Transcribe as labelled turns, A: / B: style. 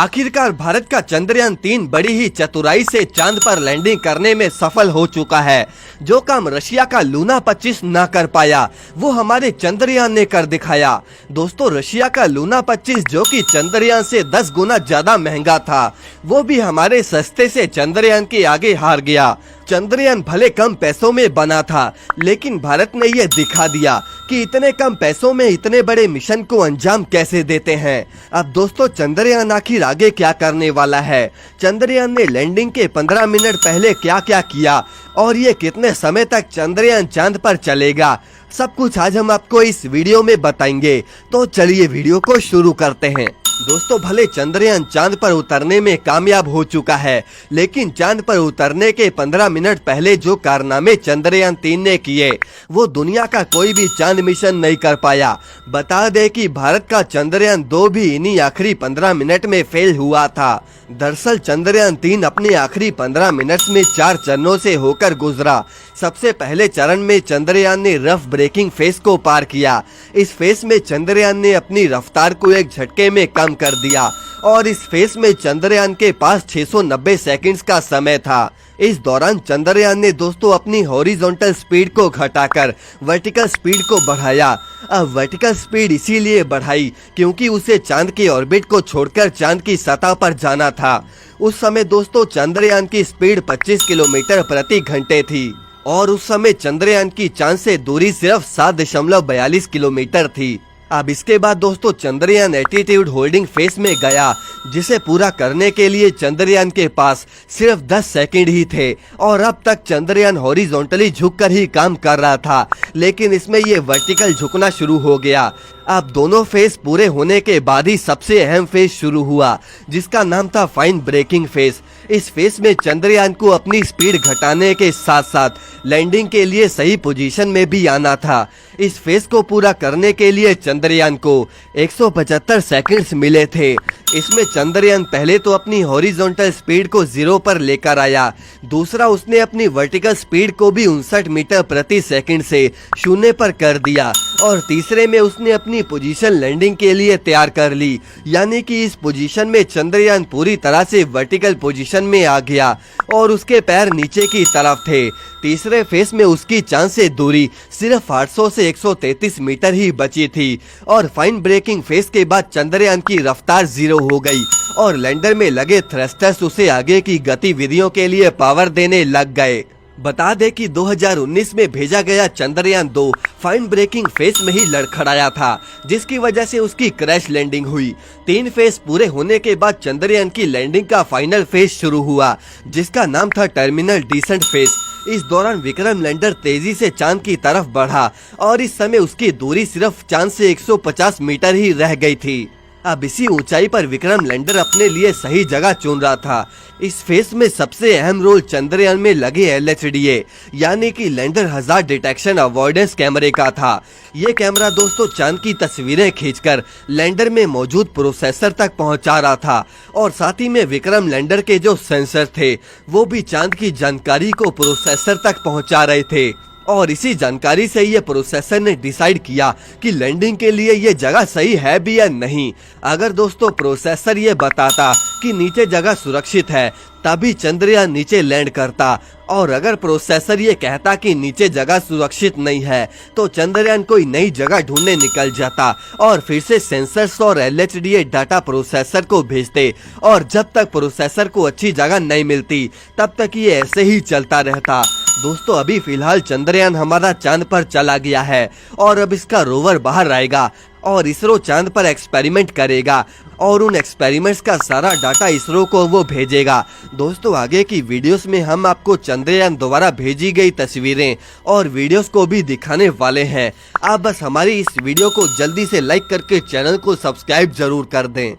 A: आखिरकार भारत का चंद्रयान-3 बड़ी ही चतुराई से चांद पर लैंडिंग करने में सफल हो चुका है। जो काम रशिया का लूना 25 न कर पाया, वो हमारे चंद्रयान ने कर दिखाया। दोस्तों, रशिया का लूना 25 जो कि चंद्रयान से 10 गुना ज्यादा महंगा था, वो भी हमारे सस्ते से चंद्रयान के आगे हार गया। चंद्रयान भले कम पैसों में बना था, लेकिन भारत ने ये दिखा दिया कि इतने कम पैसों में इतने बड़े मिशन को अंजाम कैसे देते हैं। अब दोस्तों, चंद्रयान आखिर आगे क्या करने वाला है, चंद्रयान ने लैंडिंग के 15 मिनट पहले क्या क्या किया और ये कितने समय तक चंद्रयान चांद पर चलेगा, सब कुछ आज हम आपको इस वीडियो में बताएंगे। तो चलिए वीडियो को शुरू करते हैं। दोस्तों, भले चंद्रयान चांद पर उतरने में कामयाब हो चुका है, लेकिन चांद पर उतरने के 15 मिनट पहले जो कारनामे चंद्रयान-3 ने किए, वो दुनिया का कोई भी चांद मिशन नहीं कर पाया। बता दें कि भारत का चंद्रयान-2 भी इन्हीं आखिरी 15 मिनट में फेल हुआ था। दरअसल चंद्रयान-3 अपने आखिरी 15 मिनट में 4 चरणों से होकर गुजरा। सबसे पहले चरण में चंद्रयान ने रफ ब्रेकिंग फेस को पार किया। इस फेस में चंद्रयान ने अपनी रफ्तार को एक झटके में कम कर दिया और इस फेस में चंद्रयान के पास 690 सेकंड्स का समय था। इस दौरान चंद्रयान ने दोस्तों अपनी हॉरिजॉन्टल स्पीड को घटाकर वर्टिकल स्पीड को बढ़ाया। अब वर्टिकल स्पीड इसीलिए बढ़ाई क्योंकि उसे चांद के ऑर्बिट को छोड़कर चांद की सतह पर जाना था। उस समय दोस्तों चंद्रयान की स्पीड 25 किलोमीटर प्रति घंटे थी और उस समय चंद्रयान की चांद से दूरी सिर्फ 7.42 किलोमीटर थी। अब इसके बाद दोस्तों चंद्रयान एटीट्यूड होल्डिंग फेस में गया, जिसे पूरा करने के लिए चंद्रयान के पास सिर्फ 10 सेकंड ही थे और अब तक चंद्रयान हॉरिजॉन्टली झुककर ही काम कर रहा था, लेकिन इसमें ये वर्टिकल झुकना शुरू हो गया। अब दोनों फेस पूरे होने के बाद ही सबसे अहम फेस शुरू हुआ, जिसका नाम था फाइन ब्रेकिंग फेस। इस फेस में चंद्रयान को अपनी स्पीड घटाने के साथ साथ लैंडिंग के लिए सही पोजीशन में भी आना था। इस फेस को पूरा करने के लिए चंद्रयान को 175 सेकंड्स मिले थे। इसमें चंद्रयान पहले तो अपनी हॉरिजॉन्टल स्पीड को 0 पर लेकर आया, दूसरा उसने अपनी वर्टिकल स्पीड को भी 59 मीटर प्रति सेकंड से 0 पर कर दिया और तीसरे में उसने अपनी पोजीशन लैंडिंग के लिए तैयार कर ली। यानी कि इस पोजीशन में चंद्रयान पूरी तरह से वर्टिकल पोजीशन में आ गया और उसके पैर नीचे की तरफ थे। तीसरे फेस में उसकी चांद से दूरी सिर्फ 800 से 133 मीटर ही बची थी और फाइन ब्रेकिंग फेस के बाद चंद्रयान की रफ्तार 0 हो गई और लैंडर में लगे थ्रस्टर्स उसे आगे की गतिविधियों के लिए पावर देने लग गए। बता दें कि 2019 में भेजा गया चंद्रयान-2 फाइन ब्रेकिंग फेस में ही लड़खड़ाया था, जिसकी वजह से उसकी क्रैश लैंडिंग हुई। 3 फेस पूरे होने के बाद चंद्रयान की लैंडिंग का फाइनल फेस शुरू हुआ, जिसका नाम था टर्मिनल डिसेंट फेस। इस दौरान विक्रम लैंडर तेजी से चांद की तरफ बढ़ा और इस समय उसकी दूरी सिर्फ चांद से 150 मीटर ही रह गई थी। अब इसी ऊंचाई पर विक्रम लैंडर अपने लिए सही जगह चुन रहा था। इस फेस में सबसे अहम रोल चंद्रयान में लगे LHDA यानी कि लैंडर हजार्ड डिटेक्शन अवॉइडेंस कैमरे का था। ये कैमरा दोस्तों चांद की तस्वीरें खींचकर लैंडर में मौजूद प्रोसेसर तक पहुंचा रहा था और साथ ही में विक्रम लैंडर के जो सेंसर थे वो भी चांद की जानकारी को प्रोसेसर तक पहुंचा रहे थे और इसी जानकारी से ये प्रोसेसर ने डिसाइड किया कि लैंडिंग के लिए ये जगह सही है भी या नहीं। अगर दोस्तों प्रोसेसर ये बताता कि नीचे जगह सुरक्षित है, तभी चंद्रयान नीचे लैंड करता और अगर प्रोसेसर ये कहता कि नीचे जगह सुरक्षित नहीं है, तो चंद्रयान कोई नई जगह ढूंढने निकल जाता और फिर से सेंसर्स और LHDA डाटा प्रोसेसर को भेजते और जब तक प्रोसेसर को अच्छी जगह नहीं मिलती तब तक ये ऐसे ही चलता रहता। दोस्तों, अभी फिलहाल चंद्रयान हमारा चांद पर चला गया है और अब इसका रोवर बाहर आएगा और इसरो चांद पर एक्सपेरिमेंट करेगा और उन एक्सपेरिमेंट्स का सारा डाटा इसरो को वो भेजेगा। दोस्तों, आगे की वीडियोस में हम आपको चंद्रयान द्वारा भेजी गई तस्वीरें और वीडियोस को भी दिखाने वाले हैं। आप बस हमारी इस वीडियो को जल्दी से लाइक करके चैनल को सब्सक्राइब जरूर कर दें।